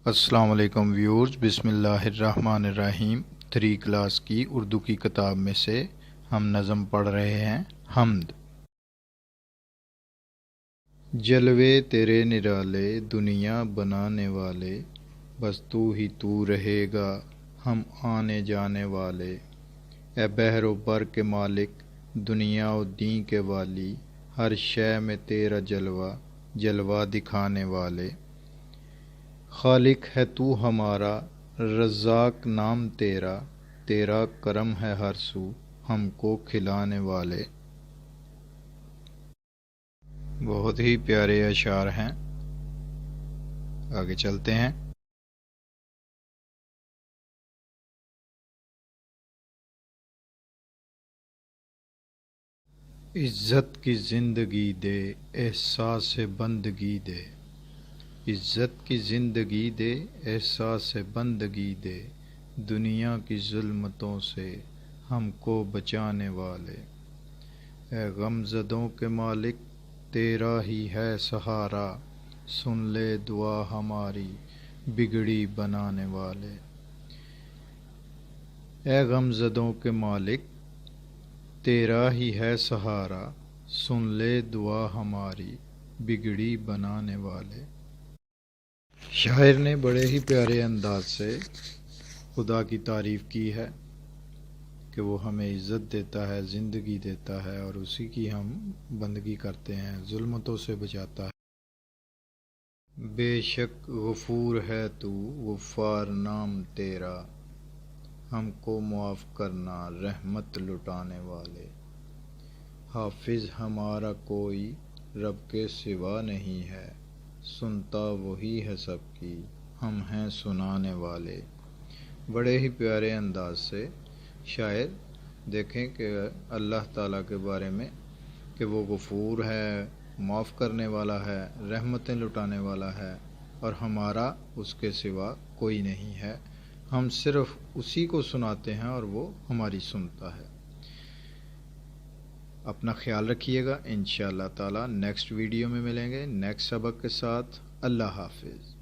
السلام علیکم ویورز، بسم اللہ الرحمن الرحیم۔ 3 کلاس کی اردو کی کتاب میں سے ہم نظم پڑھ رہے ہیں حمد۔ جلوے تیرے نرالے دنیا بنانے والے، بس تو ہی تو رہے گا ہم آنے جانے والے۔ اے بحر و بر کے مالک، دنیا و دین کے والی، ہر شے میں تیرا جلوہ جلوہ دکھانے والے۔ خالق ہے تو ہمارا، رزاق نام تیرا، تیرا کرم ہے ہر سو ہم کو کھلانے والے۔ بہت ہی پیارے اشعار ہیں، آگے چلتے ہیں۔ عزت کی زندگی دے، احساس بندگی دے، عزت کی زندگی دے، احساس بندگی دے، دنیا کی ظلمتوں سے ہم کو بچانے والے۔ اے غم زدوں کے مالک، تیرا ہی ہے سہارا، سن لے دعا ہماری بگڑی بنانے والے۔ اے غم زدوں کے مالک، تیرا ہی ہے سہارا، سن لے دعا ہماری بگڑی بنانے والے۔ شاعر نے بڑے ہی پیارے انداز سے خدا کی تعریف کی ہے کہ وہ ہمیں عزت دیتا ہے، زندگی دیتا ہے، اور اسی کی ہم بندگی کرتے ہیں، ظلمتوں سے بچاتا ہے۔ بے شک غفور ہے تو، غفار نام تیرا، ہم کو معاف کرنا رحمت لٹانے والے۔ حافظ ہمارا کوئی رب کے سوا نہیں ہے، سنتا وہی ہے سب کی، ہم ہیں سنانے والے۔ بڑے ہی پیارے انداز سے شاعر دیکھیں کہ اللہ تعالیٰ کے بارے میں کہ وہ غفور ہے، معاف کرنے والا ہے، رحمتیں لٹانے والا ہے، اور ہمارا اس کے سوا کوئی نہیں ہے، ہم صرف اسی کو سناتے ہیں اور وہ ہماری سنتا ہے۔ اپنا خیال رکھیے گا، انشاءاللہ تعالی نیکسٹ ویڈیو میں ملیں گے نیکسٹ سبق کے ساتھ۔ اللہ حافظ۔